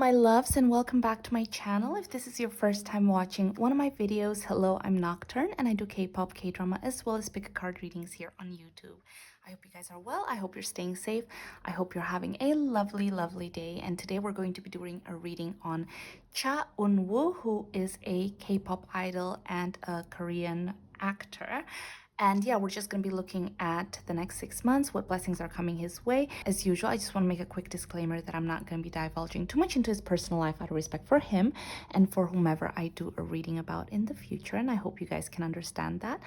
my loves, and welcome back to my channel. If this is your first time watching one of my videos, hello, I'm Nocturne and I do K-pop, K-drama, as well as pick a card readings here on YouTube. I hope you guys are well. I hope you're staying safe. I hope you're having a lovely day. And today we're going to be doing a reading on Cha Eunwoo, who is a K-pop idol and a Korean actor. And yeah, we're just going to be looking at the next 6 months, what blessings are coming his way. As usual, I just want to make a quick disclaimer that I'm not going to be divulging too much into his personal life out of respect for him and for whomever I do a reading about in the future. And I hope you guys can understand that.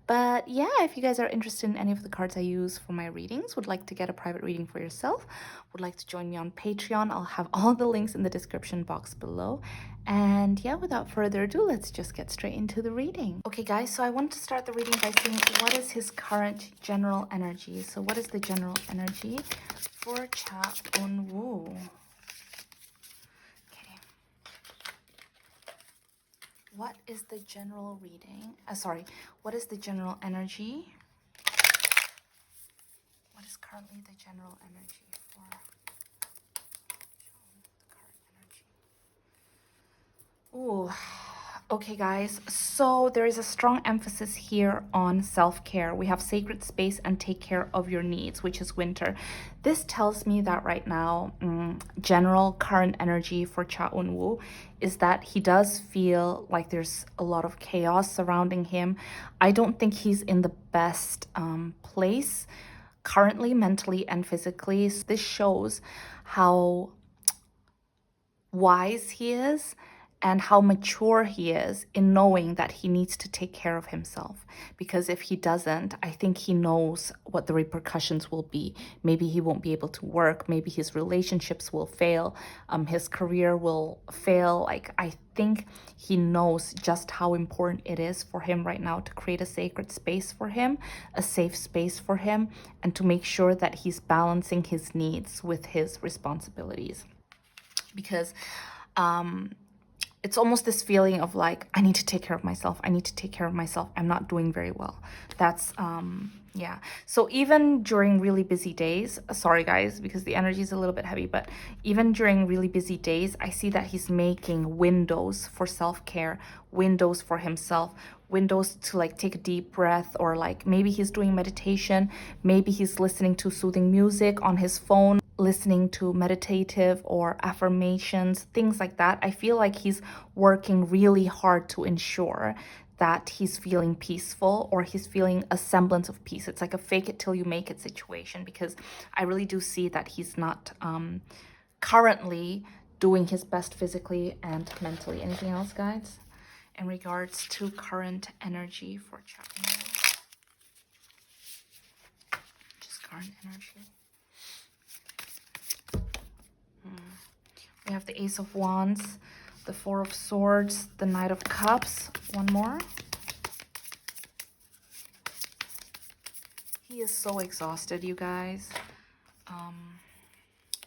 But yeah, if you guys are interested in any of the cards I use for my readings, would like to get a private reading for yourself, would like to join me on Patreon, I'll have all the links in the description box below. And yeah, without further ado, let's just get straight into the reading. Okay guys, so I want to start the reading by saying what is his current general energy. So what is the general energy for Cha Eunwoo? Okay. What is the general reading? What is the general energy? What is currently the general energy for Ooh, okay guys, so there is a strong emphasis here on self-care. We have sacred space and take care of your needs, which is winter. This tells me that right now, general current energy for Cha Eunwoo is that he does feel like there's a lot of chaos surrounding him. I don't think he's in the best place currently, mentally and physically. So this shows how wise he is and how mature he is in knowing that he needs to take care of himself. Because if he doesn't, I think he knows what the repercussions will be. Maybe he won't be able to work. Maybe his relationships will fail. His career will fail. Like, I think he knows just how important it is for him right now to create a sacred space for him, a safe space for him, and to make sure that he's balancing his needs with his responsibilities. Because it's almost this feeling of like, I need to take care of myself. I need to take care of myself. I'm not doing very well. That's, yeah. So even during really busy days, sorry guys, because the energy is a little bit heavy, but even during really busy days, I see that he's making windows for self-care, windows for himself, windows to like take a deep breath, or like maybe he's doing meditation, maybe he's listening to soothing music on his phone, listening to meditative or affirmations, things like that. I feel like he's working really hard to ensure that he's feeling peaceful, or he's feeling a semblance of peace. It's like a fake it till you make it situation, because I really do see that he's not currently doing his best physically and mentally. Anything else, guys, in regards to current energy for Cha Eunwoo? Just current energy. We have the Ace of Wands, the Four of Swords, the Knight of Cups. One more. He is so exhausted, you guys.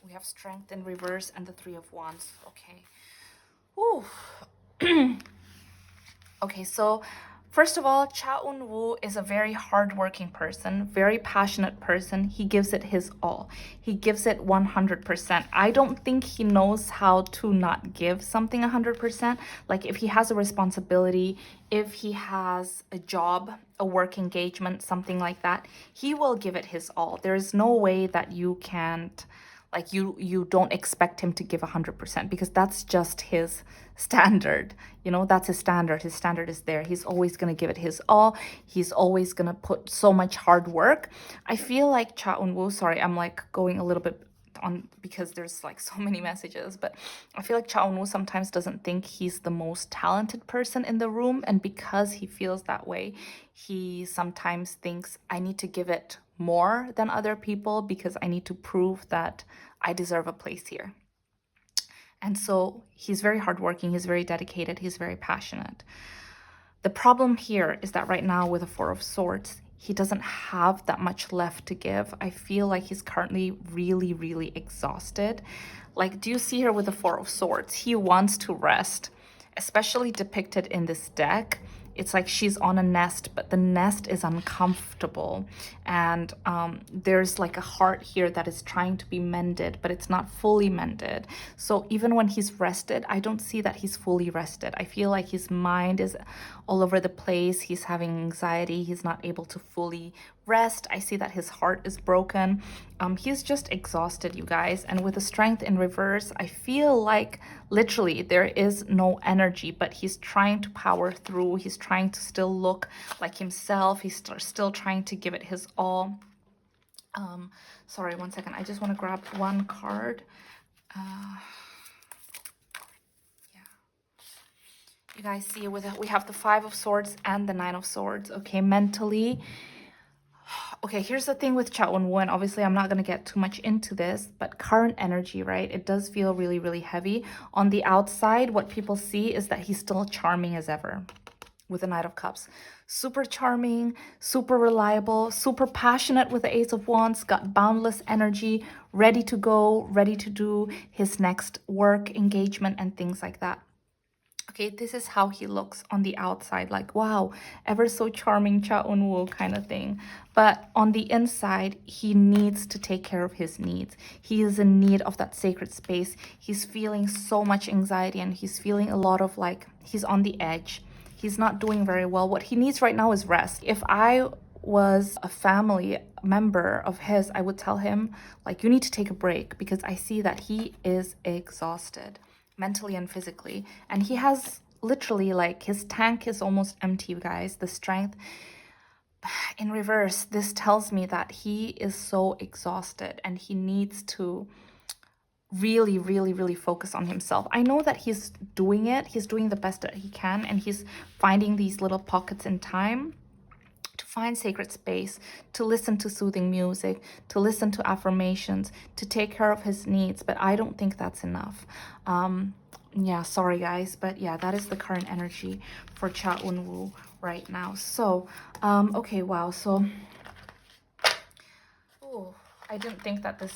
We have Strength in reverse and the Three of Wands. Okay. Ooh. Okay, so first of all, Cha Eunwoo is a very hardworking person, very passionate person. He gives it his all. He gives it 100%. I don't think he knows how to not give something 100%. Like if he has a responsibility, if he has a job, a work engagement, something like that, he will give it his all. There is no way that you can't, like you don't expect him to give 100%, because that's just his standard. You know, that's his standard. His standard is there. He's always going to give it his all. He's always going to put so much hard work. I feel like Cha Eunwoo, sorry, I'm like going a little bit on because there's like so many messages, but I feel like Cha Eunwoo sometimes doesn't think he's the most talented person in the room, and because he feels that way, he sometimes thinks, I need to give it more than other people because I need to prove that I deserve a place here. And so he's very hardworking, he's very dedicated, he's very passionate. The problem here is that right now with the Four of Swords, he doesn't have that much left to give. I feel like he's currently really exhausted. Like, do you see here with the Four of Swords? He wants to rest, especially depicted in this deck It's like she's on a nest, but the nest is uncomfortable. And there's like a heart here that is trying to be mended, but it's not fully mended. So even when he's rested, I don't see that he's fully rested. I feel like his mind is all over the place. He's having anxiety. He's not able to fully rest. I see that his heart is broken. He's just exhausted, you guys. And with the strength in reverse, I feel like literally there is no energy, but he's trying to power through. He's trying to still look like himself. He's still trying to give it his all. Sorry, one second. I just want to grab one card. Yeah. You guys see we have the Five of Swords and the Nine of Swords. Okay, mentally. Okay, here's the thing with Cha Eunwoo, and obviously I'm not going to get too much into this, but current energy, right? It does feel really, really heavy. On the outside, what people see is that he's still charming as ever with the Knight of Cups. Super charming, super reliable, super passionate with the Ace of Wands, got boundless energy, ready to go, ready to do his next work, engagement, and things like that. Okay, this is how he looks on the outside, like, wow, ever so charming Cha Eunwoo kind of thing. But on the inside, he needs to take care of his needs. He is in need of that sacred space. He's feeling so much anxiety, and he's feeling a lot of like, he's on the edge. He's not doing very well. What he needs right now is rest. If I was a family member of his, I would tell him, like, you need to take a break, because I see that he is exhausted mentally and physically, and he has literally, like, his tank is almost empty, you guys. The strength in reverse, this tells me that he is so exhausted and he needs to really, really, really focus on himself. I know that he's doing it. He's doing the best that he can, and he's finding these little pockets in time to find sacred space, to listen to soothing music, to listen to affirmations, to take care of his needs. But I don't think that's enough. Yeah, sorry guys, but yeah, that is the current energy for Cha Eunwoo right now. So, okay, wow. So, oh, I didn't think that this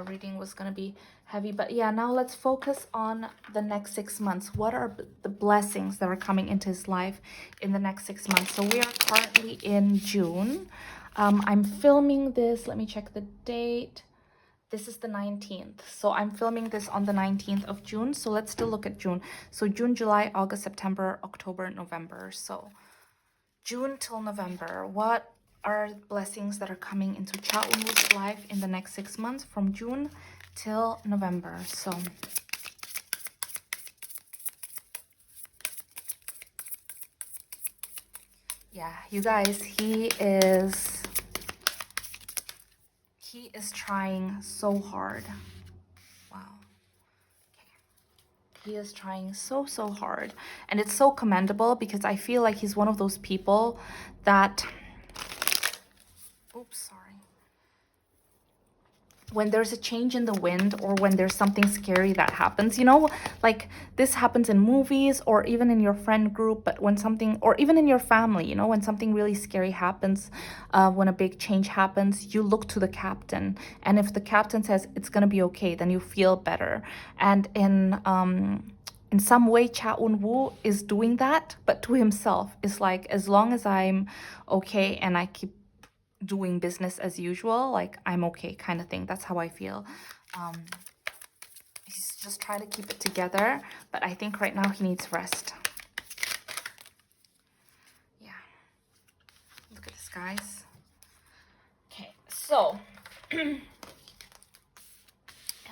reading was gonna be heavy, but yeah, now let's focus on the next 6 months. What are the blessings that are coming into his life in the next 6 months? So we are currently in June. I'm filming this, let me check the date. This is the 19th. So I'm filming this on the 19th of June. So let's still look at June. So June, July, August, September, October, November. So June till November. What are blessings that are coming into Cha Eunwoo's life in the next 6 months from June till November? So yeah, you guys, he is trying so hard. Wow. He is trying so hard, and it's so commendable, because I feel like he's one of those people that, oops, sorry, when there's a change in the wind, or when there's something scary that happens, you know, like this happens in movies or even in your friend group, but when something, or even in your family, you know, when something really scary happens, when a big change happens, you look to the captain, and if the captain says it's gonna be okay, then you feel better. And in some way, Cha Eunwoo is doing that, but to himself. It's like, as long as I'm okay and I keep doing business as usual, like, I'm okay kind of thing. That's how I feel. He's just trying to keep it together, but I think right now he needs rest. Yeah. Look at this, guys. Okay, so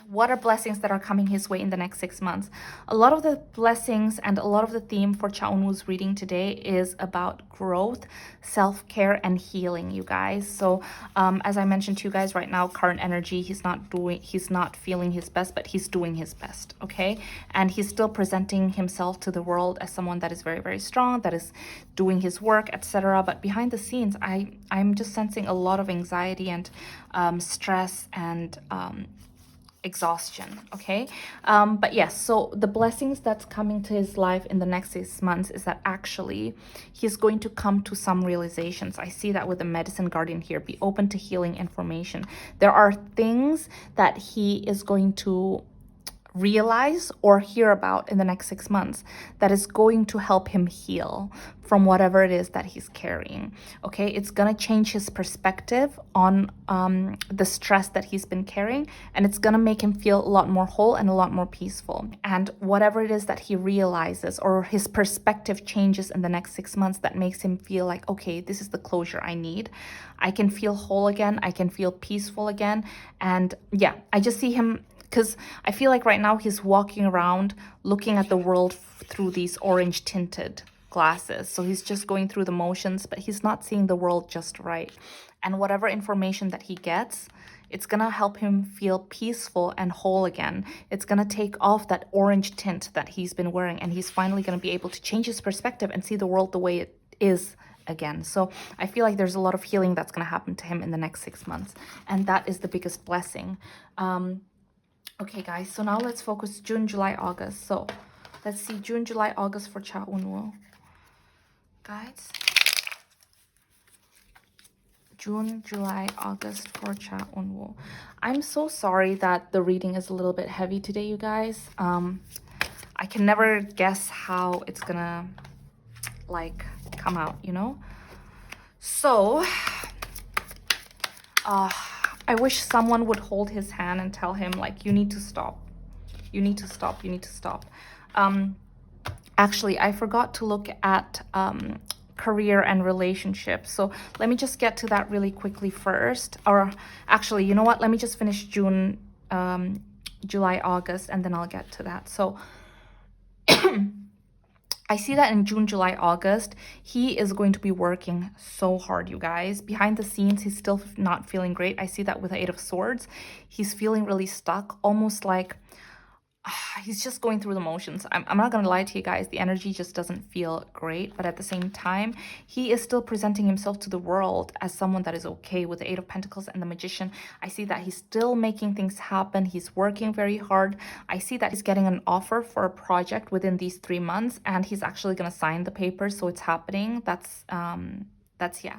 what are blessings that are coming his way in the next 6 months? A lot of the blessings and a lot of the theme for Cha Eunwoo's reading today is about growth, self-care, and healing, you guys. So as I mentioned to you guys, right now, current energy, he's not feeling his best, but he's doing his best, okay? And he's still presenting himself to the world as someone that is very, very strong, that is doing his work, etc. But behind the scenes, I'm just sensing a lot of anxiety and stress and exhaustion, okay? But yes, so the blessings that's coming to his life in the next 6 months is that actually he's going to come to some realizations. I see that with the medicine guardian here. Be open to healing information. There are things that he is going to realize or hear about in the next 6 months that is going to help him heal from whatever it is that he's carrying. Okay, it's gonna change his perspective on the stress that he's been carrying, and it's gonna make him feel a lot more whole and a lot more peaceful. And whatever it is that he realizes or his perspective changes in the next 6 months that makes him feel like, okay, this is the closure I need. I can feel whole again. I can feel peaceful again. And yeah, I just see him, because I feel like right now he's walking around looking at the world through these orange tinted glasses. So he's just going through the motions, but he's not seeing the world just right. And whatever information that he gets, it's going to help him feel peaceful and whole again. It's going to take off that orange tint that he's been wearing, and he's finally going to be able to change his perspective and see the world the way it is again. So I feel like there's a lot of healing that's going to happen to him in the next 6 months. And that is the biggest blessing. Okay, guys, so now let's focus June, July, August. So let's see June, July, August for Cha Eunwoo. Guys, June, July, August for Cha Eunwoo. I'm so sorry that the reading is a little bit heavy today, you guys. I can never guess how it's gonna like come out, you know? So I wish someone would hold his hand and tell him, like, you need to stop. You need to stop. You need to stop. Actually, I forgot to look at career and relationships. So let me just get to that really quickly first. Or actually, you know what? Let me just finish June, July, August, and then I'll get to that. So I see that in June, July, August, he is going to be working so hard, you guys. Behind the scenes, he's still not feeling great. I see that with the Eight of Swords. He's feeling really stuck, almost like he's just going through the motions. I'm not going to lie to you guys. The energy just doesn't feel great. But at the same time, he is still presenting himself to the world as someone that is okay. With the Eight of Pentacles and the Magician, I see that he's still making things happen. He's working very hard. I see that he's getting an offer for a project within these 3 months. And he's actually going to sign the papers. So it's happening. Yeah.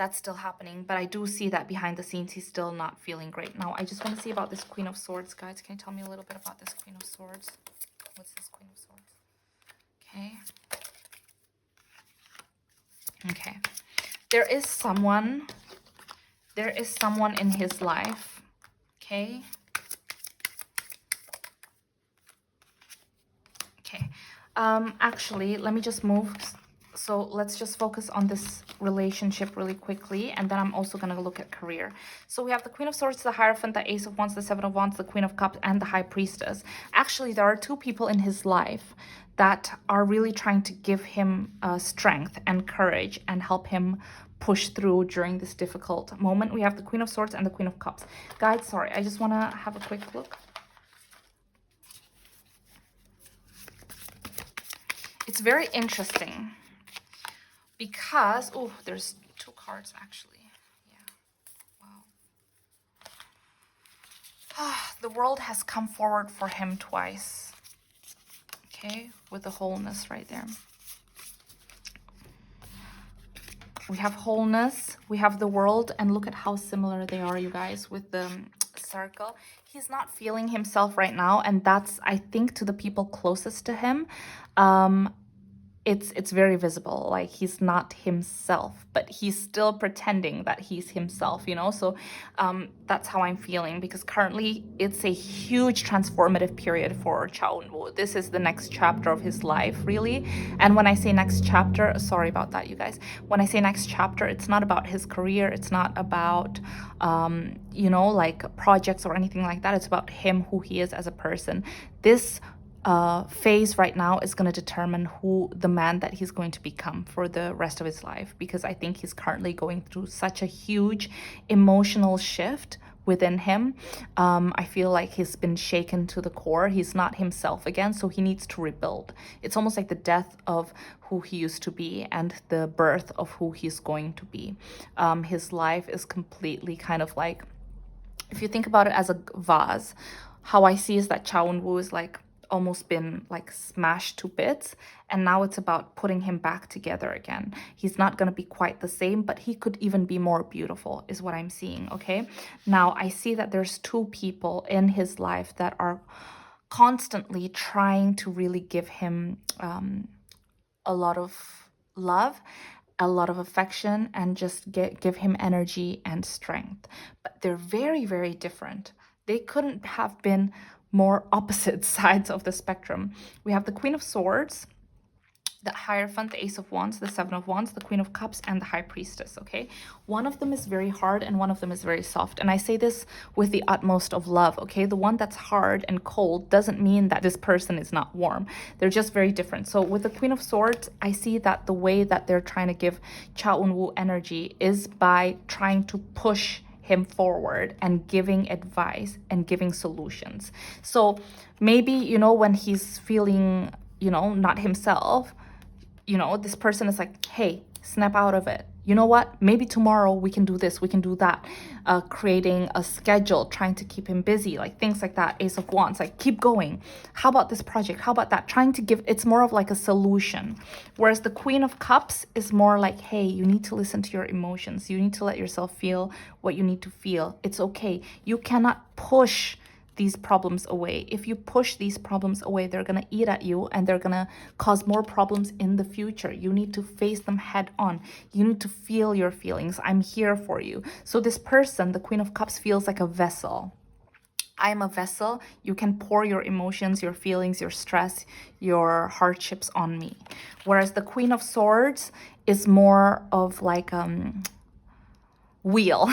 That's still happening, but I do see that behind the scenes, he's still not feeling great. Now, I just want to see about this Queen of Swords, guys. Can you tell me a little bit about this Queen of Swords? What's this Queen of Swords? Okay. Okay. There is someone in his life, okay? Okay. Actually, let me just move. So let's just focus on this relationship really quickly, and then I'm also going to look at career. So we have the Queen of Swords, the Hierophant, the Ace of Wands, the Seven of Wands, the Queen of Cups, and the High Priestess. Actually, there are 2 people in his life that are really trying to give him strength and courage and help him push through during this difficult moment. We have the Queen of Swords and the Queen of Cups. Guys, sorry, I just want to have a quick look. It's very interesting. Because, oh, there's 2 cards actually. Yeah. Wow. The world has come forward for him twice. Okay, with the wholeness right there. We have wholeness, we have the world, and look at how similar they are, you guys, with the circle. He's not feeling himself right now, and that's, I think, to the people closest to him. It's very visible, like he's not himself, but he's still pretending that he's himself, you know? So that's how I'm feeling, because currently it's a huge transformative period for Cha Eunwoo. This is the next chapter of his life, really. And when I say next chapter, sorry about that, you guys. When I say next chapter, it's not about his career. It's not about, you know, like projects or anything like that. It's about him, who he is as a person. This phase right now is going to determine who the man that he's going to become for the rest of his life, because I think he's currently going through such a huge emotional shift within him. I feel like he's been shaken to the core. He's not himself again, so he needs to rebuild. It's almost like the death of who he used to be and the birth of who he's going to be. His life is completely kind of like, if you think about it as a vase, how I see is that Cha Eunwoo is like almost been like smashed to bits, and now it's about putting him back together again. He's not going to be quite the same, but he could even be more beautiful, is what I'm seeing. Okay, now I see that there's 2 people in his life that are constantly trying to really give him a lot of love, a lot of affection, and just give him energy and strength. But they're very, very different. They couldn't have been more opposite sides of the spectrum. We have the Queen of Swords, the Hierophant, the Ace of Wands, the Seven of Wands, the Queen of Cups, and the High Priestess, okay? One of them is very hard and one of them is very soft. And I say this with the utmost of love, okay? The one that's hard and cold doesn't mean that this person is not warm. They're just very different. So with the Queen of Swords, I see that the way that they're trying to give Cha Eunwoo energy is by trying to push him forward and giving advice and giving solutions. So maybe, you know, when he's feeling, you know, not himself, you know, this person is like, hey, snap out of it. You know what? Maybe tomorrow we can do this, we can do that. Creating a schedule, trying to keep him busy, like things like that. Ace of Wands, like keep going. How about this project? How about that? Trying to give, it's more of like a solution. Whereas the Queen of Cups is more like, hey, you need to listen to your emotions. You need to let yourself feel what you need to feel. It's okay. You cannot push these problems away. If you push these problems away, they're going to eat at you and they're going to cause more problems in the future. You need to face them head on. You need to feel your feelings. I'm here for you. So this person, the Queen of Cups, feels like a vessel. I'm a vessel. You can pour your emotions, your feelings, your stress, your hardships on me. Whereas the Queen of Swords is more of like wheel,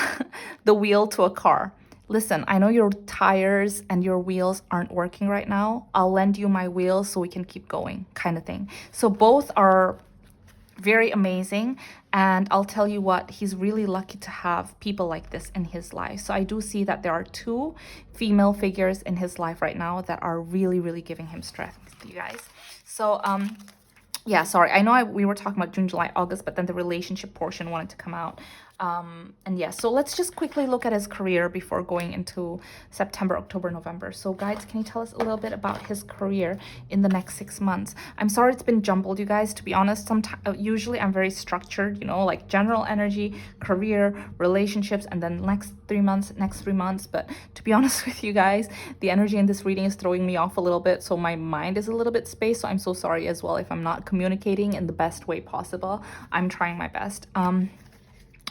the wheel to a car. Listen, I know your tires and your wheels aren't working right now. I'll lend you my wheels so we can keep going, kind of thing. So both are very amazing. And I'll tell you what, he's really lucky to have people like this in his life. So I do see that there are two female figures in his life right now that are really, really giving him strength, you guys. So, yeah, sorry. I know we were talking about June, July, August, but then the relationship portion wanted to come out. And yeah, so let's just quickly look at his career before going into September, October, November. So guys, can you tell us a little bit about his career in the next 6 months? I'm sorry it's been jumbled, you guys, to be honest. Usually I'm very structured, you know, like general energy, career, relationships, and then next 3 months. But to be honest with you guys, the energy in this reading is throwing me off a little bit. So my mind is a little bit spaced. So I'm so sorry as well if I'm not communicating in the best way possible. I'm trying my best.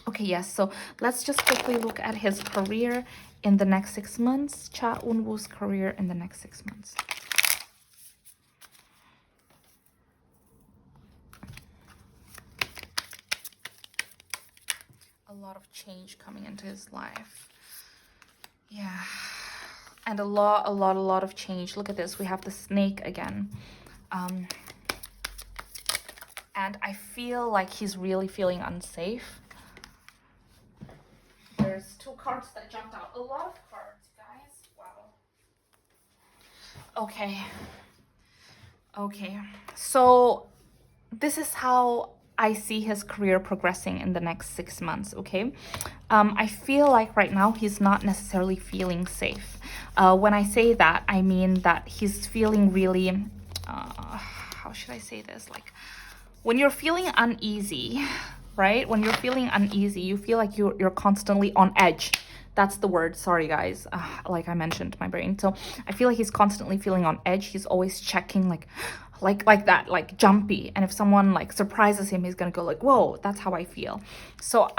Okay, yes, so let's just quickly look at his career in the next 6 months. Cha Eunwoo's career in the next 6 months. A lot of change coming into his life. Yeah. And a lot of change. Look at this. We have the snake again. And I feel like he's really feeling unsafe. There's 2 cards that jumped out. A lot of cards, guys. Wow. Okay. So this is how I see his career progressing in the next 6 months, okay? I feel like right now he's not necessarily feeling safe. When I say that, I mean that he's feeling really, how should I say this? Like, when you're feeling uneasy, right? When you're feeling uneasy, you feel like you're constantly on edge. That's the word. Sorry, guys. Like I mentioned, my brain. So I feel like he's constantly feeling on edge. He's always checking like that, like jumpy. And if someone like surprises him, he's gonna go like, whoa, that's how I feel. So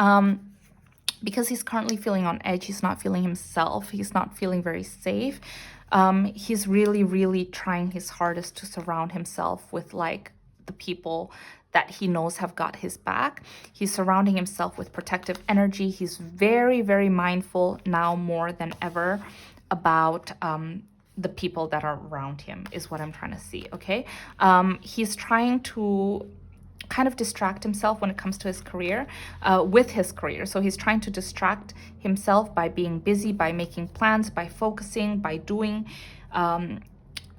because he's currently feeling on edge, he's not feeling himself. He's not feeling very safe. He's really trying his hardest to surround himself with like the people that he knows have got his back. He's surrounding himself with protective energy. He's very mindful now more than ever about the people that are around him, is what I'm trying to see, okay? He's trying to kind of distract himself when it comes to his career, with his career. So he's trying to distract himself by being busy, by making plans, by focusing, by doing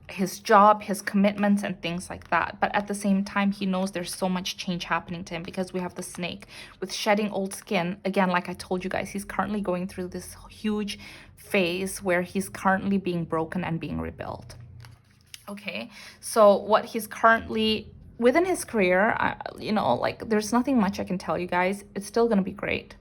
his job, his commitments, and things like that. But at the same time, he knows there's so much change happening to him because we have the snake with shedding old skin. Again, like I told you guys, he's currently going through this huge phase where he's currently being broken and being rebuilt. Okay, so what he's currently within his career, you know, like there's nothing much I can tell you guys. It's still going to be great.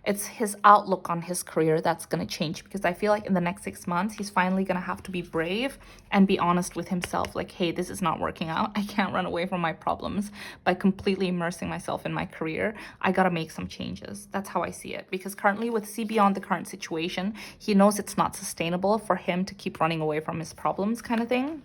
It's his outlook on his career that's going to change, because I feel like in the next 6 months, he's finally going to have to be brave and be honest with himself. Like, hey, this is not working out. I can't run away from my problems by completely immersing myself in my career. I got to make some changes. That's how I see it. Because currently with See Beyond the current situation, he knows it's not sustainable for him to keep running away from his problems, kind of thing.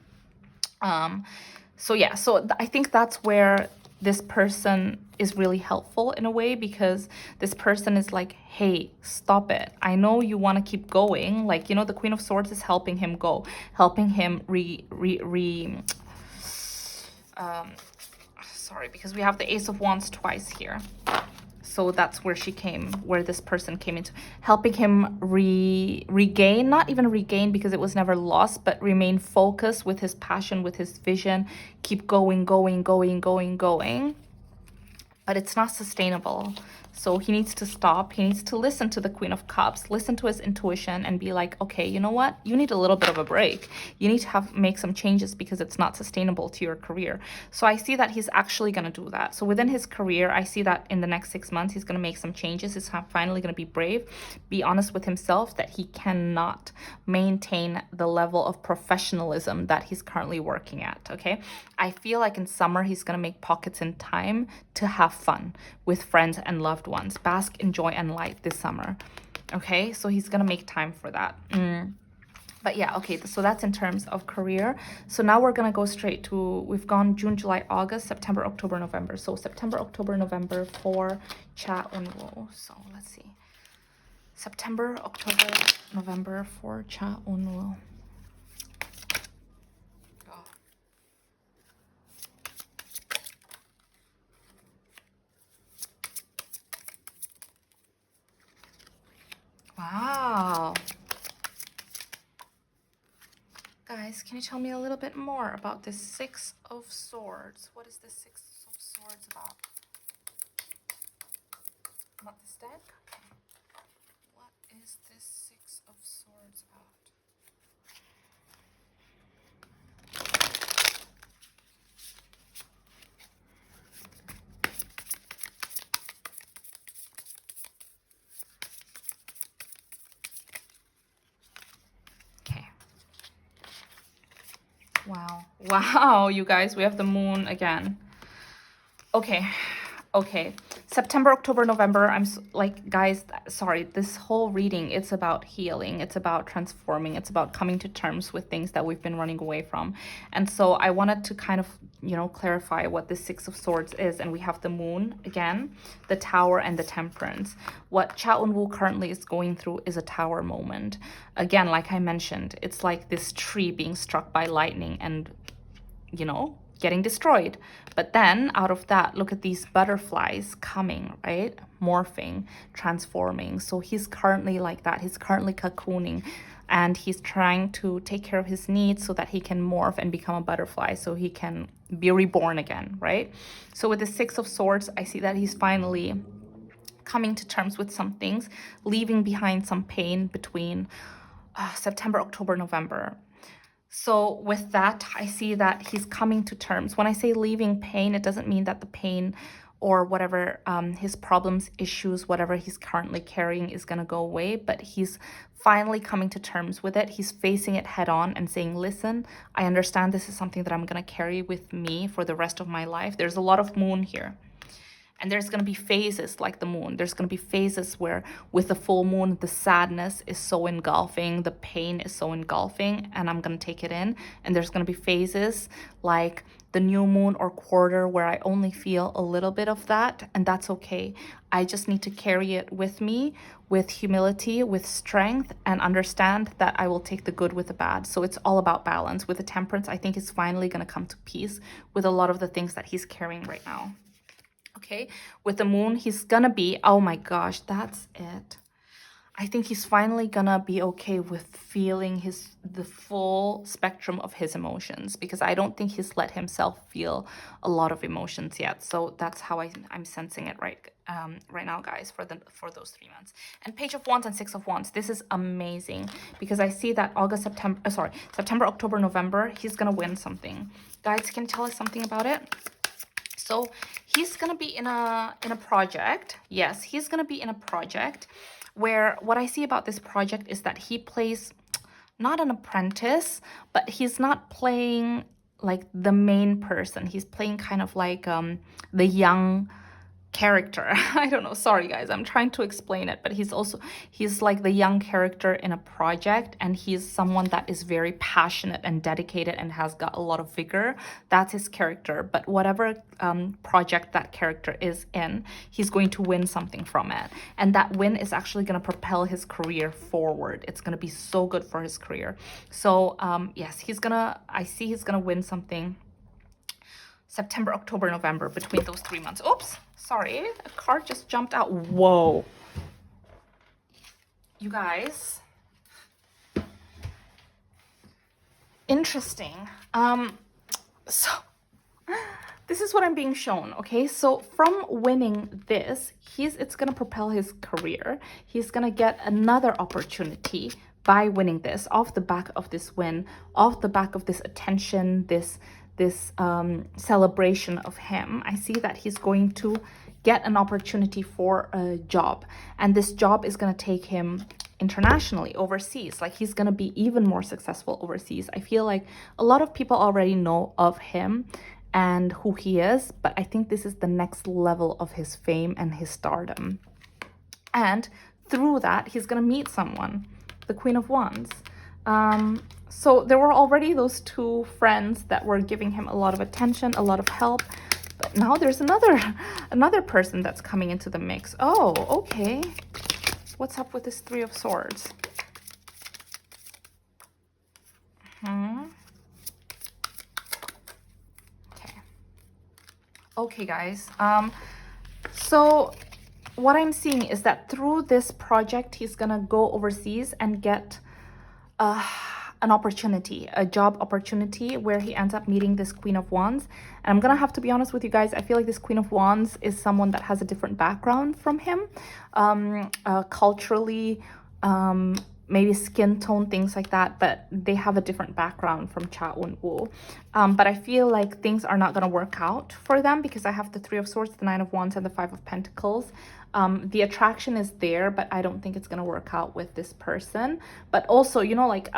So yeah, so I think that's where this person is really helpful in a way, because this person is like, hey, stop it. I know you want to keep going. Like, you know, the Queen of Swords is helping him go, helping him sorry, because we have the Ace of Wands twice here. So that's where she came, where this person came into, helping him regain, not even regain because it was never lost, but remain focused with his passion, with his vision, keep going, going, going, going, going. But it's not sustainable. So he needs to stop. He needs to listen to the Queen of Cups, listen to his intuition and be like, okay, you know what? You need a little bit of a break. You need to make some changes because it's not sustainable to your career. So I see that he's actually going to do that. So within his career, I see that in the next 6 months, he's going to make some changes. He's finally going to be brave, be honest with himself that he cannot maintain the level of professionalism that he's currently working at, okay? I feel like in summer, he's going to make pockets in time to have fun with friends and loved ones, bask in joy and light this summer. Okay, so he's gonna make time for that. But yeah, okay, so that's in terms of career. So now we're gonna go straight to, we've gone June, July, August, September, October, November. So September, October, November for Cha Eunwoo. So let's see. September, October, November for Cha Eunwoo. Wow. Guys, can you tell me a little bit more about this Six of Swords? What is this Six of Swords about? Not this deck? Okay. What is this Six of Swords about? Okay. Wow. Wow, you guys, we have the moon again. Okay. Okay. September, October, November. I'm like, guys, sorry, this whole reading, it's about healing. It's about transforming. It's about coming to terms with things that we've been running away from. And so I wanted to kind of, you know, clarify what the Six of Swords is. And we have the moon again, the Tower, and the Temperance. What Cha Eunwoo currently is going through is a tower moment. Again, like I mentioned, it's like this tree being struck by lightning and, you know, getting destroyed. But then out of that, look at these butterflies coming, right? Morphing, transforming. So he's currently like that. He's currently cocooning and he's trying to take care of his needs so that he can morph and become a butterfly, so he can be reborn again, right? So with the Six of Swords, I see that he's finally coming to terms with some things, leaving behind some pain between September, October, November. So with that, I see that he's coming to terms. When I say leaving pain, it doesn't mean that the pain or whatever his problems, issues, whatever he's currently carrying is going to go away, but he's finally coming to terms with it. He's facing it head on and saying, listen, I understand this is something that I'm going to carry with me for the rest of my life. There's a lot of moon here. And there's going to be phases like the moon. There's going to be phases where with the full moon, the sadness is so engulfing, the pain is so engulfing, and I'm going to take it in. And there's going to be phases like the new moon or quarter where I only feel a little bit of that, and that's okay. I just need to carry it with me with humility, with strength, and understand that I will take the good with the bad. So it's all about balance. With the Temperance, I think he's finally going to come to peace with a lot of the things that he's carrying right now. Okay, with the moon, he's gonna be, oh my gosh, that's it. I think he's finally gonna be okay with feeling the full spectrum of his emotions, because I don't think he's let himself feel a lot of emotions yet. So that's how I'm sensing it right now, guys, for those 3 months. And Page of Wands and Six of Wands, this is amazing, because I see that September, October, November, he's gonna win something. Guys, can you tell us something about it? So he's gonna be in a project. Yes, he's gonna be in a project where what I see about this project is that he plays not an apprentice, but he's not playing like the main person. He's playing kind of like the young character. I don't know, sorry guys, I'm trying to explain it, but he's like the young character in a project, and he's someone that is very passionate and dedicated and has got a lot of vigor. That's his character. But whatever project that character is in, he's going to win something from it, and that win is actually going to propel his career forward. It's going to be so good for his career. So yes, I see he's gonna win something September, October, November, between those 3 months. Oops, sorry, a card just jumped out. Whoa. You guys. Interesting. So this is what I'm being shown, okay? So from winning this, it's gonna propel his career. He's gonna get another opportunity by winning this, off the back of this win, off the back of this attention, this celebration of him. I see that he's going to get an opportunity for a job, and this job is going to take him internationally, overseas. Like, he's going to be even more successful overseas. I feel like a lot of people already know of him and who he is, but I think this is the next level of his fame and his stardom. And through that, he's going to meet someone, the Queen of Wands. So there were already those two friends that were giving him a lot of attention, a lot of help. But now there's another person that's coming into the mix. Oh, okay. What's up with this Three of Swords? Okay. Okay, guys. So what I'm seeing is that through this project, he's gonna go overseas and get an opportunity, a job opportunity, where he ends up meeting this Queen of Wands. And I'm gonna have to be honest with you guys, I feel like this Queen of Wands is someone that has a different background from him, culturally, maybe skin tone, things like that, but they have a different background from Cha Eunwoo. But I feel like things are not gonna work out for them, because I have the Three of Swords, the Nine of Wands, and the Five of Pentacles. The attraction is there, but I don't think it's gonna work out with this person. But also, you know, like,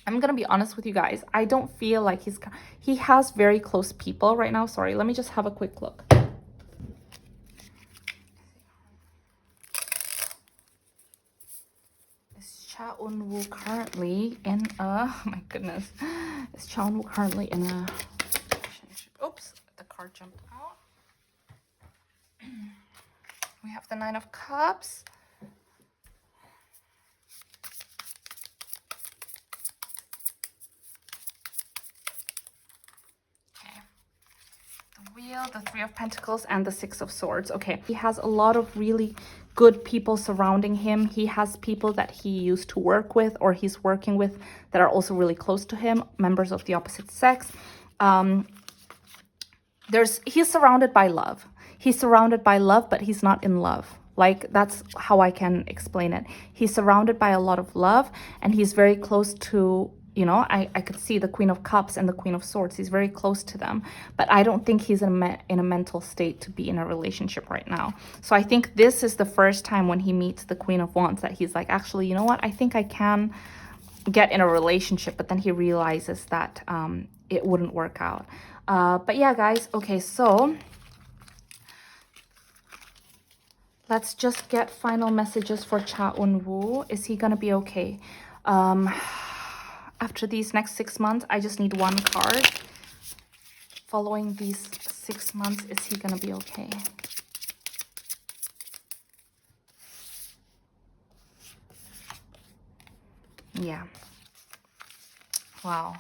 I'm gonna be honest with you guys, I don't feel like he has very close people right now. Sorry, let me just have a quick look. Is Cha Eunwoo currently in a, oh my goodness, is Cha Eunwoo currently in a, oops, the card jumped out. We have the Nine of Cups. Wheel, the Three of Pentacles, and the Six of Swords. Okay, he has a lot of really good people surrounding him. He has people that he used to work with, or he's working with, that are also really close to him, members of the opposite sex. He's surrounded by love. He's surrounded by love, but he's not in love. Like, that's how I can explain it. He's surrounded by a lot of love, and he's very close to, you know, I could see the Queen of Cups and the Queen of Swords. He's very close to them, but I don't think he's in a mental state to be in a relationship right now. So I think this is the first time when he meets the Queen of Wands that he's like, actually, you know what? I think I can get in a relationship, but then he realizes that it wouldn't work out. But yeah, guys, okay, so let's just get final messages for Cha Eunwoo. Is he gonna be okay? After these next 6 months, I just need one card. Following these 6 months, is he gonna be okay? Yeah. Wow.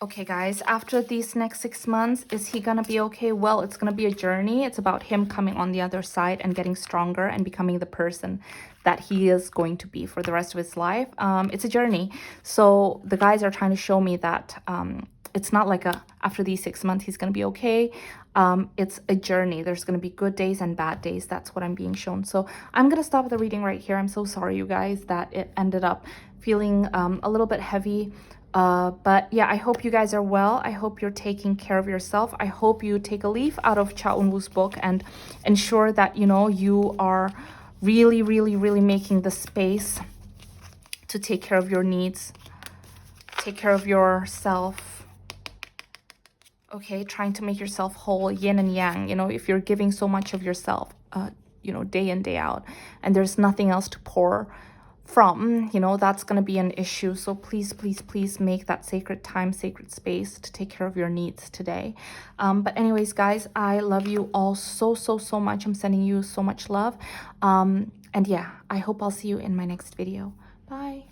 Okay, guys, after these next 6 months, is he gonna be okay? Well, it's gonna be a journey. It's about him coming on the other side and getting stronger and becoming the person that he is going to be for the rest of his life. It's a journey. So the guys are trying to show me that it's not like after these 6 months, he's gonna be okay. It's a journey. There's gonna be good days and bad days. That's what I'm being shown. So I'm gonna stop the reading right here. I'm so sorry, you guys, that it ended up feeling a little bit heavy. But yeah, I hope you guys are well. I hope you're taking care of yourself. I hope you take a leaf out of Cha Eunwoo's book and ensure that, you know, you are really, really, really making the space to take care of your needs, take care of yourself. Okay, trying to make yourself whole, yin and yang. You know, if you're giving so much of yourself, you know, day in, day out, and there's nothing else to pour from, you know, that's going to be an issue. So please, please, please make that sacred time, sacred space to take care of your needs today. But anyways, guys, I love you all so, so, so much. I'm sending you so much love. And yeah, I hope I'll see you in my next video. Bye.